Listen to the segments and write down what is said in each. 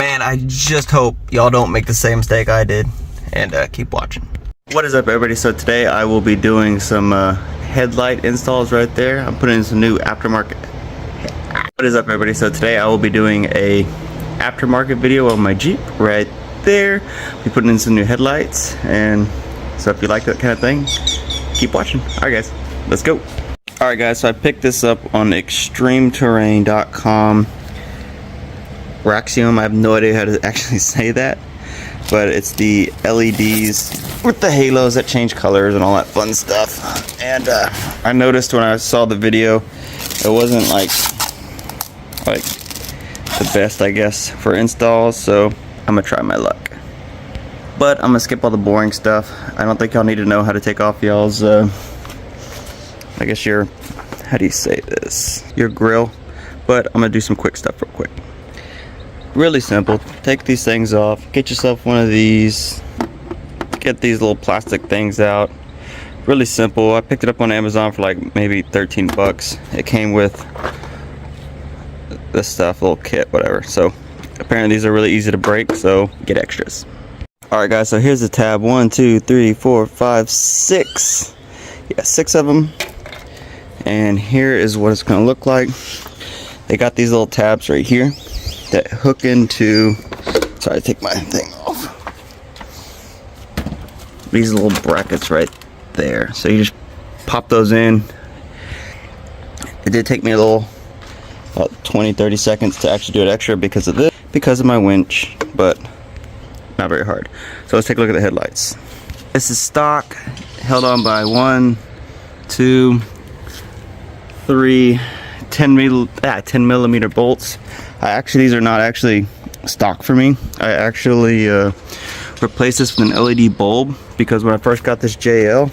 Man, I just hope y'all don't make the same mistake I did, and keep watching. What is up, everybody? So today I will be doing some headlight installs right there. I'm putting in some new aftermarket. What is up, everybody? So today I will be doing a aftermarket video of my Jeep right there. Be putting in some new headlights, and so if you like that kind of thing, keep watching. Alright guys, let's go. Alright guys, so I picked this up on extremeterrain.com. Raxium, I have no idea how to actually say that, but it's the LEDs with the halos that change colors and all that fun stuff. And I noticed when I saw the video, it wasn't like the best, I guess, for installs, so I'm gonna try my luck. But I'm gonna skip all the boring stuff. I don't think y'all need to know how to take off y'all's I guess your, how do you say this, your grill. But I'm gonna do some quick stuff real quick. Really simple. Take these things off, get yourself one of these, get these little plastic things out. Really simple. I picked it up on Amazon for like maybe 13 bucks. It came with this stuff, little kit, whatever. So apparently these are really easy to break, so get extras. Alright guys, so here's the tab. 1, 2, 3, 4, 5, 6. Yeah, 6 of them. And here is what it's gonna look like. They got these little tabs right here that hook into, sorry, take my thing off, these little brackets right there. So you just pop those in. It did take me a little, about 20-30 seconds to actually do it extra because of this, because of my winch, but not very hard. So let's take a look at the headlights. This is stock, held on by 1, 2, 3 10 millimeter bolts. These are not actually stock for me. I actually replaced this with an LED bulb because when I first got this JL,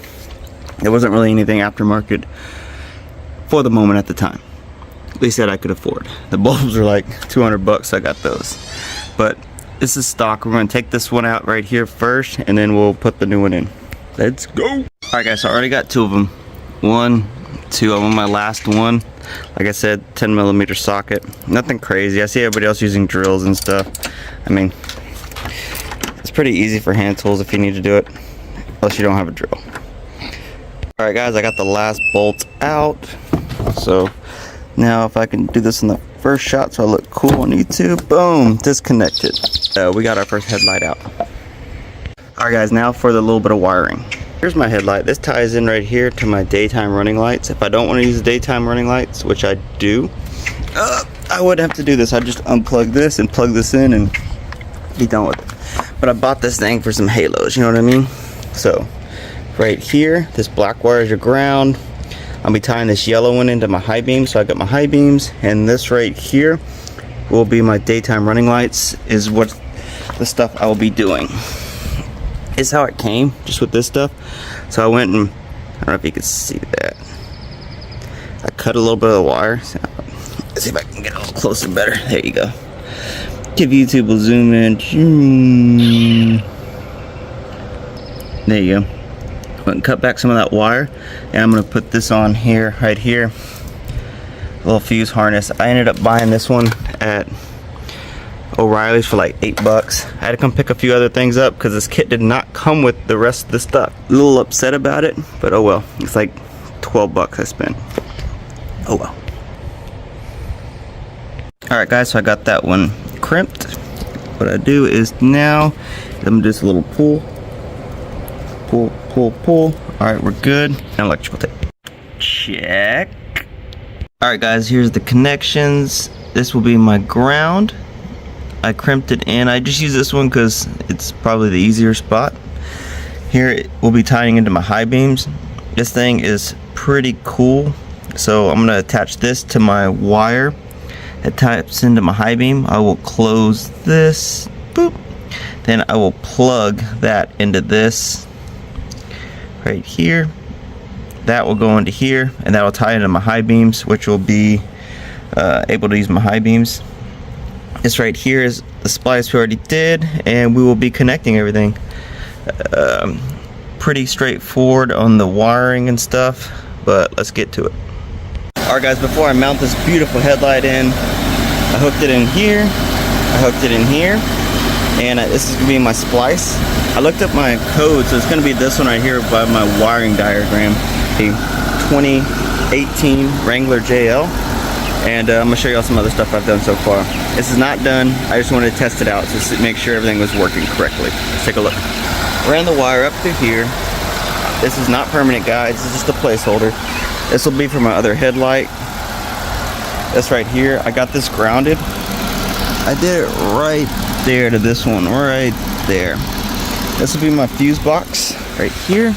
there wasn't really anything aftermarket for the moment at the time. At least that I could afford. The bulbs are like 200 bucks, so I got those. But this is stock. We're going to take this one out right here first, and then we'll put the new one in. Let's go. Alright guys, so I already got 2 of them. 1, 2, I'm on my last one. Like I said, 10 millimeter socket. Nothing crazy. I see everybody else using drills and stuff. I mean, it's pretty easy for hand tools if you need to do it, unless you don't have a drill. Alright guys, I got the last bolt out. So now if I can do this in the first shot so I look cool on YouTube, boom, disconnected. We got our first headlight out. Alright guys, now for the little bit of wiring. Here's my headlight. This ties in right here to my daytime running lights. If I don't want to use daytime running lights, which I do, I would have to do this. I'd just unplug this and plug this in and be done with it. But I bought this thing for some halos, you know what I mean? So right here, this black wire is your ground. I'll be tying this yellow one into my high beam. So I got my high beams, and this right here will be my daytime running lights, is what the stuff I will be doing. Is how it came, just with this stuff. So I went and, I don't know if you can see that, I cut a little bit of the wire. So let's see if I can get a little closer better. There you go. If YouTube will zoom in. There you go. Went and cut back some of that wire, and I'm going to put this on here, right here. A little fuse harness. I ended up buying this one at O'Reilly's for like 8 bucks. I had to come pick a few other things up because this kit did not come with the rest of the stuff. A little upset about it, but oh well. It's like 12 bucks I spent. Oh well. Alright guys, so I got that one crimped. What I do is now, I'm gonna do just a little pull. Pull, pull, pull. Alright, we're good. And electrical tape. Check. Alright guys, here's the connections. This will be my ground. I crimped it in. I just use this one because it's probably the easier spot. Here it will be tying into my high beams. This thing is pretty cool. So I'm going to attach this to my wire that ties into my high beam. I will close this. Boop. Then I will plug that into this right here. That will go into here, and that will tie into my high beams, which will be able to use my high beams. This right here is the splice we already did, and we will be connecting everything. Pretty straightforward on the wiring and stuff, but let's get to it. Alright guys, before I mount this beautiful headlight in, I hooked it in here, I hooked it in here, and this is gonna be my splice. I looked up my code, so it's gonna be this one right here by my wiring diagram. A 2018 Wrangler JL, and I'm gonna show y'all some other stuff I've done so far. This is not done. I just wanted to test it out just to make sure everything was working correctly. Let's take a look. Ran the wire up through here. This is not permanent, guys. This is just a placeholder. This will be for my other headlight. This right here, I got this grounded. I did it right there to this one, right there. This will be my fuse box right here.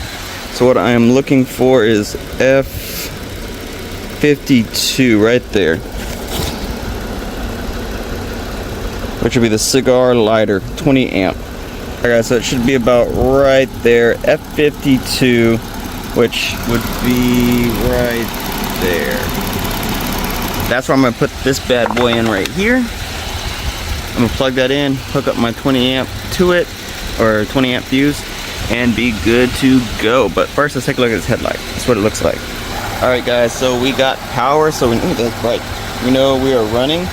So what I am looking for is F52 right there, which will be the cigar lighter, 20 amp. Alright guys, so it should be about right there, F52, which would be right there. That's where I'm going to put this bad boy in right here. I'm going to plug that in, hook up my 20 amp to it, or 20 amp fuse, and be good to go. But first, let's take a look at this headlight. That's what it looks like. Alright guys, so we got power, so we know we are running.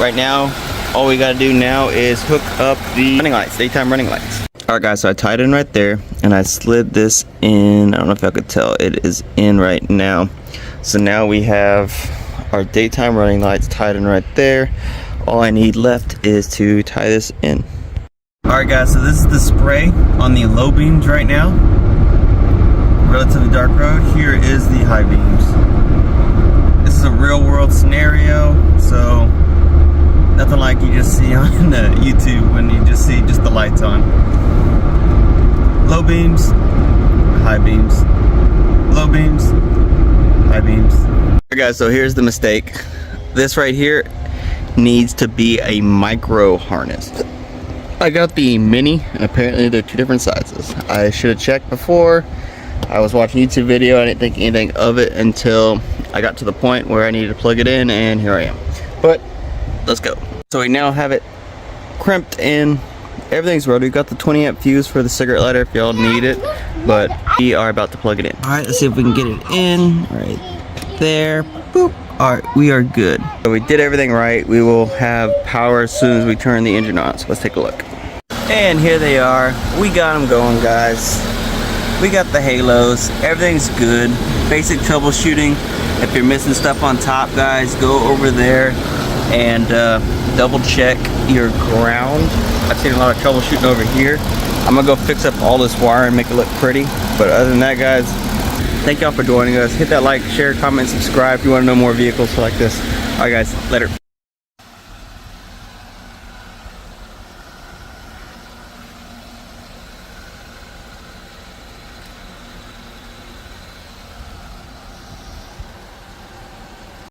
Right now, all we got to do now is hook up the running lights, daytime running lights. Alright guys, so I tied in right there, and I slid this in. I don't know if y'all could tell, it is in right now. So now we have our daytime running lights tied in right there. All I need left is to tie this in. Alright guys, so this is the spray on the low beams right now. Relatively dark road. Here is the high beams. This is a real world scenario, so nothing like you just see on the YouTube when you just see just the lights on. Low beams, high beams, low beams, high beams. Alright guys, so here's the mistake. This right here needs to be a micro harness. I got the mini, and apparently they're two different sizes. I should have checked before. I was watching a YouTube video, I didn't think anything of it until I got to the point where I needed to plug it in, and here I am. But let's go. So we now have it crimped in. Everything's ready. We got the 20 amp fuse for the cigarette lighter if y'all need it, but we are about to plug it in. All right, let's see if we can get it in right there. Boop. All right, we are good. So we did everything right. We will have power as soon as we turn the engine on. So let's take a look. And here they are. We got them going, guys. We got the halos. Everything's good. Basic troubleshooting. If you're missing stuff on top, guys, go over there and double check your ground. I've seen a lot of troubleshooting over here. I'm gonna go fix up all this wire and make it look pretty. But other than that, guys, thank y'all for joining us. Hit that like, share, comment, subscribe if you want to know more vehicles like this. Alright guys, later.